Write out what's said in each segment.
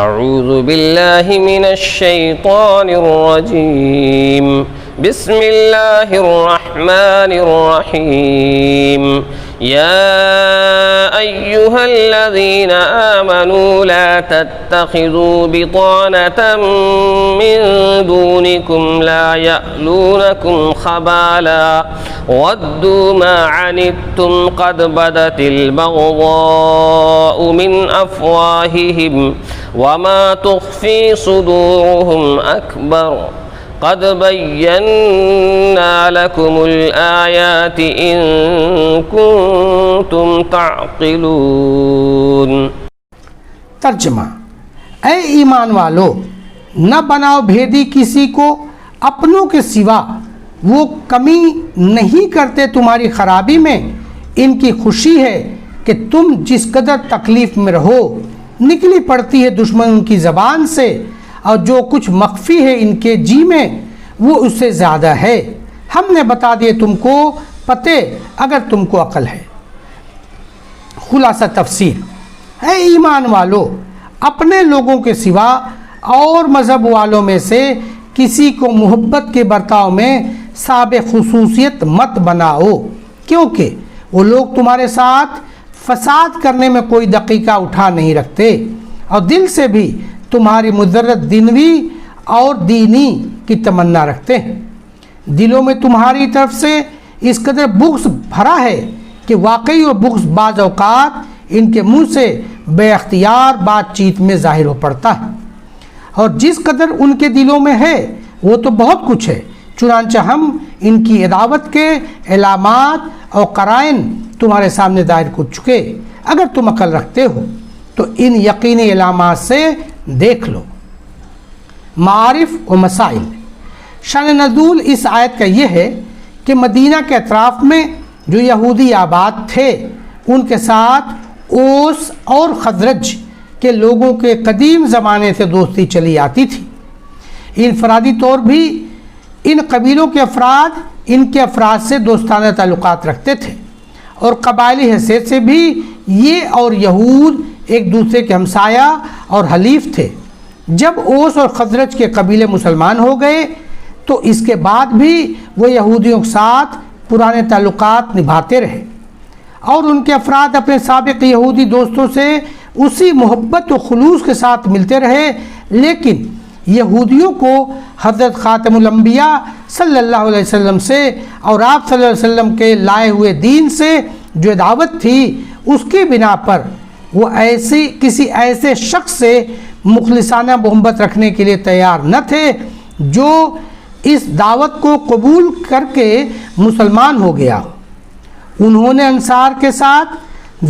اعوذ باللہ من الشیطان الرجیم بسم اللہ الرحمن الرحیم یا ایہا الذین آمنوا لا تتخذوا بطانة من دونکم لا یألونکم خبالا ودوا ما عنتم قد بدت البغضاء من افواہہم وما تخفی صدورهم اکبر قد بینا لکم الآیات ان کنتم تعقلون۔ ترجمہ: اے ایمان والو، نہ بناؤ بھیدی کسی کو اپنوں کے سوا، وہ کمی نہیں کرتے تمہاری خرابی میں، ان کی خوشی ہے کہ تم جس قدر تکلیف میں رہو، نکلی پڑتی ہے دشمن ان کی زبان سے، اور جو کچھ مخفی ہے ان کے جی میں وہ اس سے زیادہ ہے۔ ہم نے بتا دیے تم کو پتے اگر تم کو عقل ہے۔ خلاصہ تفسیر: اے ایمان والو، اپنے لوگوں کے سوا اور مذہب والوں میں سے کسی کو محبت کے برتاؤ میں صاحب خصوصیت مت بناؤ، کیونکہ وہ لوگ تمہارے ساتھ فساد کرنے میں کوئی دقیقہ اٹھا نہیں رکھتے، اور دل سے بھی تمہاری مضرت دنوی اور دینی کی تمنا رکھتے ہیں۔ دلوں میں تمہاری طرف سے اس قدر بغض بھرا ہے کہ واقعی وہ بغض بعض اوقات ان کے منہ سے بے اختیار بات چیت میں ظاہر ہو پڑتا ہے، اور جس قدر ان کے دلوں میں ہے وہ تو بہت کچھ ہے، چنانچہ ہم ان کی عداوت کے علامات اور قرائن تمہارے سامنے ظاہر کر چکے۔ اگر تم عقل رکھتے ہو تو ان یقینی علامات سے دیکھ لو۔ معارف و مسائل: شان نزول اس آیت کا یہ ہے کہ مدینہ کے اطراف میں جو یہودی آباد تھے ان کے ساتھ اوس اور خزرج کے لوگوں کے قدیم زمانے سے دوستی چلی آتی تھی۔ انفرادی طور بھی ان قبیلوں کے افراد ان کے افراد سے دوستانہ تعلقات رکھتے تھے، اور قبائلی حیثیت سے بھی یہ اور یہود ایک دوسرے کے ہمسایہ اور حلیف تھے۔ جب اوس اور خزرج کے قبیلے مسلمان ہو گئے تو اس کے بعد بھی وہ یہودیوں کے ساتھ پرانے تعلقات نبھاتے رہے، اور ان کے افراد اپنے سابق یہودی دوستوں سے اسی محبت و خلوص کے ساتھ ملتے رہے، لیکن یہودیوں کو حضرت خاتم الانبیاء صلی اللہ علیہ وسلم سے اور آپ صلی اللہ علیہ وسلم کے لائے ہوئے دین سے جو دعوت تھی اس کی بنا پر وہ کسی ایسے شخص سے مخلصانہ محبت رکھنے کے لیے تیار نہ تھے جو اس دعوت کو قبول کر کے مسلمان ہو گیا۔ انہوں نے انصار کے ساتھ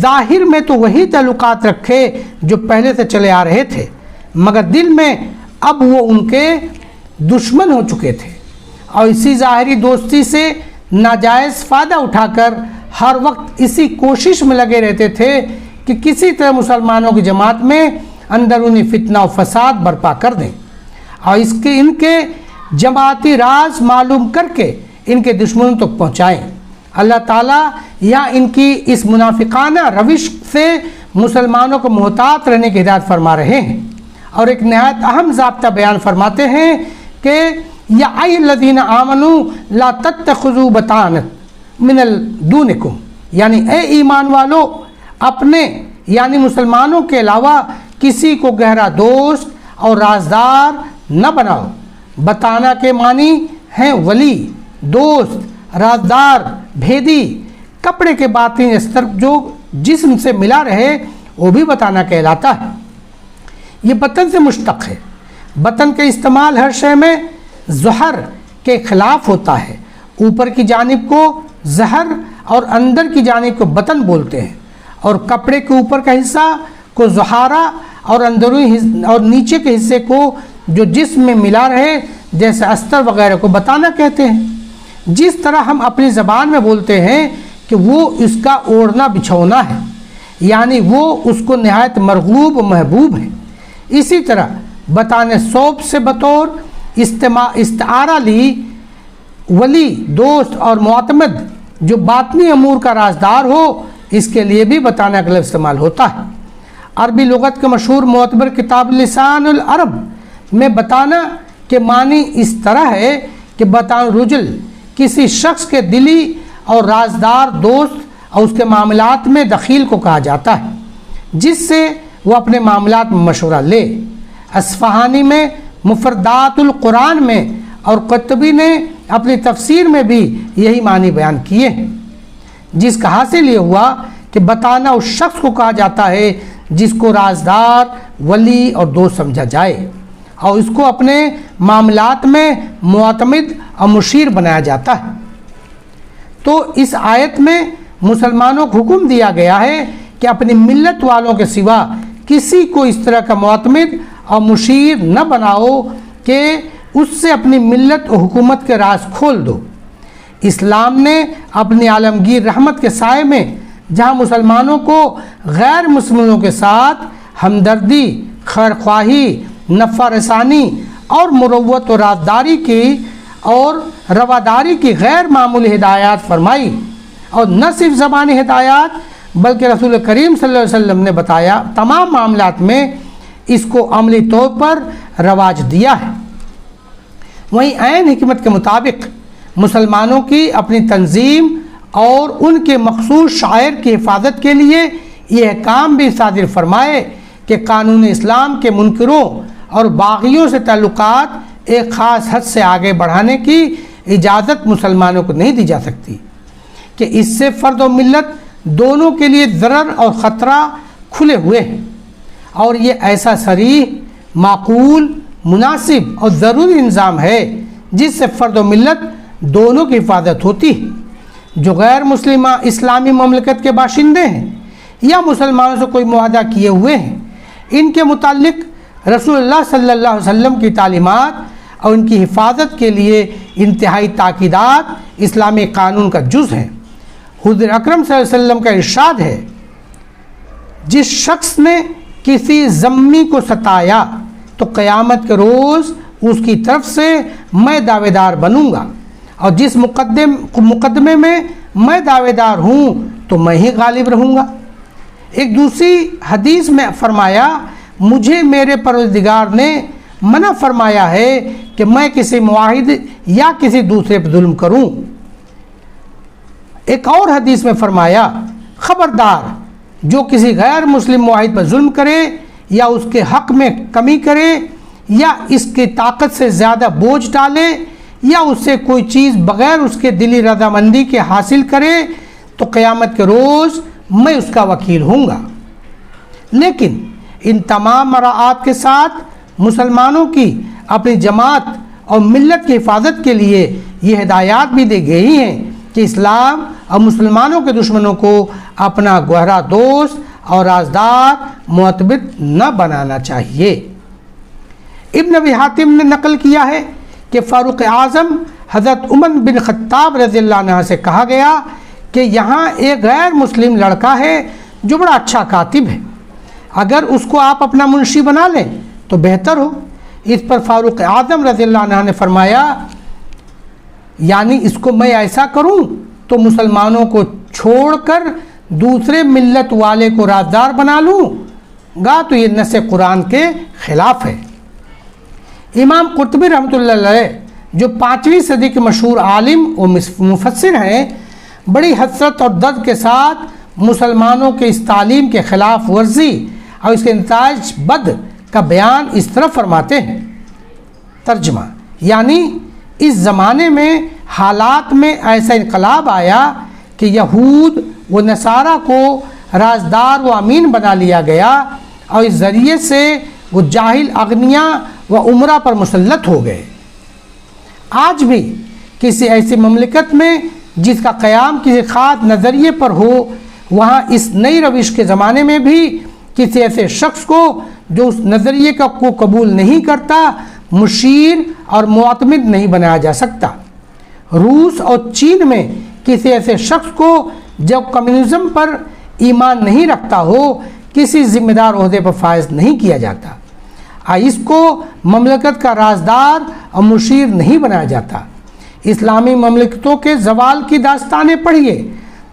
ظاہر میں تو وہی تعلقات رکھے جو پہلے سے چلے آ رہے تھے، مگر دل میں اب وہ ان کے دشمن ہو چکے تھے، اور اسی ظاہری دوستی سے ناجائز فائدہ اٹھا کر ہر وقت اسی کوشش میں لگے رہتے تھے کہ کسی طرح مسلمانوں کی جماعت میں اندرونی فتنہ و فساد برپا کر دیں، اور ان کے جماعتی راز معلوم کر کے ان کے دشمنوں تک پہنچائیں۔ اللہ تعالیٰ یا ان کی اس منافقانہ روش سے مسلمانوں کو محتاط رہنے کی ہدایت فرما رہے ہیں، اور ایک نہایت اہم ضابطہ بیان فرماتے ہیں کہ یا ای الذین آمنوا لا تتخذوا بطانۃ من دونکم، یعنی اے ایمان والو، اپنے یعنی مسلمانوں کے علاوہ کسی کو گہرا دوست اور رازدار نہ بناؤ۔ بطانہ کے معنی ہیں ولی، دوست، رازدار، بھیدی۔ کپڑے کے باطنی استر جو جسم سے ملا رہے وہ بھی بطانہ کہلاتا ہے۔ یہ بطن سے مشتق ہے۔ بطن کا استعمال ہر شے میں ظہر کے خلاف ہوتا ہے۔ اوپر کی جانب کو ظہر اور اندر کی جانب کو بطن بولتے ہیں، اور کپڑے کے اوپر کا حصہ کو ظہارہ اور اندرونی اور نیچے کے حصے کو جو جسم میں ملا رہے جیسے استر وغیرہ کو بطانہ کہتے ہیں۔ جس طرح ہم اپنی زبان میں بولتے ہیں کہ وہ اس کا اوڑھنا بچھونا ہے، یعنی وہ اس کو نہایت مرغوب و محبوب ہے، اسی طرح بطانے ثوب سے بطور استعارہ لی ولی، دوست اور معتمد جو باطنی امور کا رازدار ہو، اس کے لیے بھی بطانہ کا لفظ استعمال ہوتا ہے۔ عربی لغت کے مشہور معتبر کتاب لسان العرب میں بتانا کہ معنی اس طرح ہے کہ رجل کسی شخص کے دلی اور رازدار دوست اور اس کے معاملات میں دخیل کو کہا جاتا ہے، جس سے وہ اپنے معاملات میں مشورہ لے۔ اصفہانی میں مفردات القرآن میں اور قرطبی نے اپنی تفسیر میں بھی یہی معنی بیان کیے ہیں، جس کا حاصل یہ ہوا کہ بتانا اس شخص کو کہا جاتا ہے جس کو رازدار، ولی اور دوست سمجھا جائے، اور اس کو اپنے معاملات میں معتمد اور مشیر بنایا جاتا ہے۔ تو اس آیت میں مسلمانوں کو حکم دیا گیا ہے کہ اپنی ملت والوں کے سوا کسی کو اس طرح کا معتمد اور مشیر نہ بناؤ کہ اس سے اپنی ملت و حکومت کے راز کھول دو۔ اسلام نے اپنی عالمگیر رحمت کے سائے میں جہاں مسلمانوں کو غیر مسلموں کے ساتھ ہمدردی، خیر خواہی، نفع رسانی اور مروت و رازداری کی اور رواداری کی غیر معمولی ہدایات فرمائی، اور نہ صرف زبانی ہدایات بلکہ رسول کریم صلی اللہ علیہ وسلم نے بتایا تمام معاملات میں اس کو عملی طور پر رواج دیا ہے۔ وہیں عین حکمت کے مطابق مسلمانوں کی اپنی تنظیم اور ان کے مخصوص شعائر کی حفاظت کے لیے یہ احکام بھی صادر فرمائے کہ قانون اسلام کے منکروں اور باغیوں سے تعلقات ایک خاص حد سے آگے بڑھانے کی اجازت مسلمانوں کو نہیں دی جا سکتی، کہ اس سے فرد و ملت دونوں کے لیے ضرر اور خطرہ کھلے ہوئے ہیں، اور یہ ایسا صریح، معقول، مناسب اور ضروری نظام ہے جس سے فرد و ملت دونوں کی حفاظت ہوتی ہے۔ جو غیر مسلم اسلامی مملکت کے باشندے ہیں یا مسلمانوں سے کوئی معاہدہ کیے ہوئے ہیں، ان کے متعلق رسول اللہ صلی اللہ علیہ وسلم کی تعلیمات اور ان کی حفاظت کے لیے انتہائی تاکیدات اسلامی قانون کا جز ہیں۔ حضور اکرم صلی اللہ علیہ وسلم کا ارشاد ہے، جس شخص نے کسی ذمی کو ستایا تو قیامت کے روز اس کی طرف سے میں دعوے دار بنوں گا، اور جس مقدمے میں میں دعوے دار ہوں تو میں ہی غالب رہوں گا۔ ایک دوسری حدیث میں فرمایا، مجھے میرے پروردگار نے منع فرمایا ہے کہ میں کسی معاہد یا کسی دوسرے پر ظلم کروں۔ ایک اور حدیث میں فرمایا، خبردار جو کسی غیر مسلم معاہد پر ظلم کرے یا اس کے حق میں کمی کرے یا اس کی طاقت سے زیادہ بوجھ ڈالے یا اس سے کوئی چیز بغیر اس کے دلی رضامندی کے حاصل کرے تو قیامت کے روز میں اس کا وکیل ہوں گا۔ لیکن ان تمام مراعات کے ساتھ مسلمانوں کی اپنی جماعت اور ملت کی حفاظت کے لیے یہ ہدایات بھی دی گئی ہیں کہ اسلام اور مسلمانوں کے دشمنوں کو اپنا گہرا دوست اور رازدار معتمد نہ بنانا چاہیے۔ ابن ابی حاتم نے نقل کیا ہے کہ فاروق اعظم حضرت عمر بن خطاب رضی اللہ عنہ سے کہا گیا کہ یہاں ایک غیر مسلم لڑکا ہے جو بڑا اچھا کاتب ہے، اگر اس کو آپ اپنا منشی بنا لیں تو بہتر ہو۔ اس پر فاروق اعظم رضی اللہ عنہ نے فرمایا، یعنی اس کو میں ایسا کروں تو مسلمانوں کو چھوڑ کر دوسرے ملت والے کو رازدار بنا لوں گا تو یہ نص قرآن کے خلاف ہے۔ امام قرطبی رحمۃ اللہ علیہ جو 5ویں صدی کے مشہور عالم و مفسر ہیں، بڑی حسرت اور درد کے ساتھ مسلمانوں کے اس تعلیم کے خلاف ورزی اور اس کے نتائج بد کا بیان اس طرح فرماتے ہیں۔ ترجمہ، یعنی اس زمانے میں حالات میں ایسا انقلاب آیا کہ یہود و نصارہ کو رازدار و امین بنا لیا گیا اور اس ذریعے سے وہ جاہل اغنیاء و امرا پر مسلط ہو گئے۔ آج بھی کسی ایسی مملکت میں جس کا قیام کسی خاص نظریے پر ہو، وہاں اس نئی روش کے زمانے میں بھی کسی ایسے شخص کو جو اس نظریے کو قبول نہیں کرتا مشیر اور معتمد نہیں بنایا جا سکتا۔ روس اور چین میں کسی ایسے شخص کو جو کمیونزم پر ایمان نہیں رکھتا ہو کسی ذمہ دار عہدے پر فائز نہیں کیا جاتا، اس کو مملکت کا رازدار اور مشیر نہیں بنایا جاتا۔ اسلامی مملکتوں کے زوال کی داستانیں پڑھیے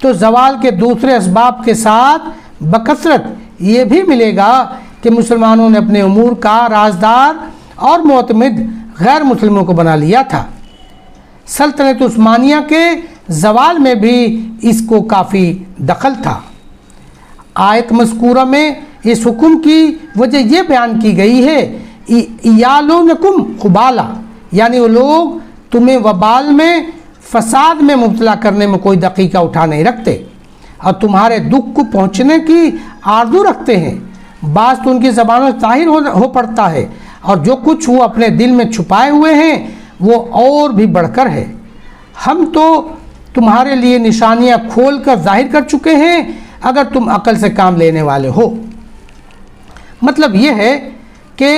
تو زوال کے دوسرے اسباب کے ساتھ بکثرت یہ بھی ملے گا کہ مسلمانوں نے اپنے امور کا رازدار اور معتمد غیر مسلموں کو بنا لیا تھا۔ سلطنت عثمانیہ کے زوال میں بھی اس کو کافی دخل تھا۔ آیت مذکورہ میں اس حکم کی وجہ یہ بیان کی گئی ہے یعلونکم خبالہ، یعنی وہ لوگ تمہیں وبال میں، فساد میں مبتلا کرنے میں کوئی دقیقہ اٹھا نہیں رکھتے اور تمہارے دکھ کو پہنچنے کی آرزو رکھتے ہیں۔ بعض تو ان کی زبانوں سے ظاہر ہو پڑتا ہے، اور جو کچھ وہ اپنے دل میں چھپائے ہوئے ہیں وہ اور بھی بڑھ کر ہے۔ ہم تو تمہارے لیے نشانیاں کھول کر ظاہر کر چکے ہیں اگر تم عقل سے کام لینے والے ہو۔ مطلب یہ ہے کہ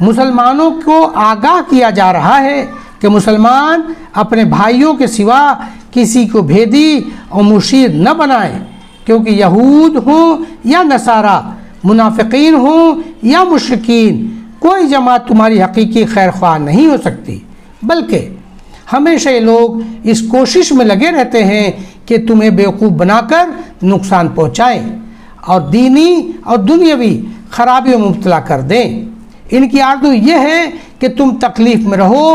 مسلمانوں کو آگاہ کیا جا رہا ہے کہ مسلمان اپنے بھائیوں کے سوا کسی کو بھیدی اور مشیر نہ بنائیں، کیونکہ یہود ہوں یا نصارہ، منافقین ہوں یا مشرکین، کوئی جماعت تمہاری حقیقی خیر خواہ نہیں ہو سکتی، بلکہ ہمیشہ یہ لوگ اس کوشش میں لگے رہتے ہیں کہ تمہیں بیوقوف بنا کر نقصان پہنچائیں اور دینی اور دنیاوی خرابیوں میں مبتلا کر دیں۔ ان کی آرزو یہ ہے کہ تم تکلیف میں رہو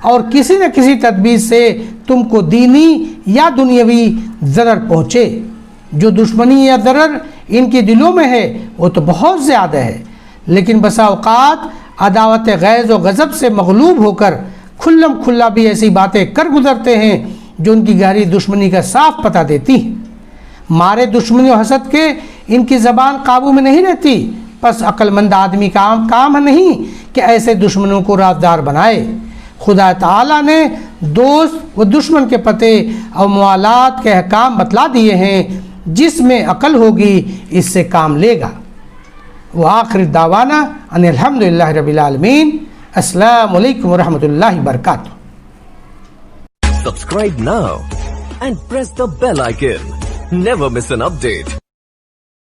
اور کسی نہ کسی تدبیر سے تم کو دینی یا دنیاوی ضرر پہنچے۔ جو دشمنی یا ضرر ان کے دلوں میں ہے وہ تو بہت زیادہ ہے، لیکن بسا اوقات عداوت غیظ و غضب سے مغلوب ہو کر کھلم کھلا بھی ایسی باتیں کر گزرتے ہیں جو ان کی گہری دشمنی کا صاف پتہ دیتی ہیں۔ مارے دشمنی و حسد کے ان کی زبان قابو میں نہیں رہتی، پس عقل مند آدمی کا کام نہیں کہ ایسے دشمنوں کو رازدار بنائے۔ خدا تعالیٰ نے دوست و دشمن کے پتے اور موالات کے احکام بتلا دیے ہیں، جس میں عقل ہوگی اس سے کام لے گا۔ وآخر دعوانا ان الحمدللہ رب العالمین۔ السلام علیکم ورحمۃ اللہ وبرکاتہ۔ Subscribe now and press the bell icon. Never miss an update.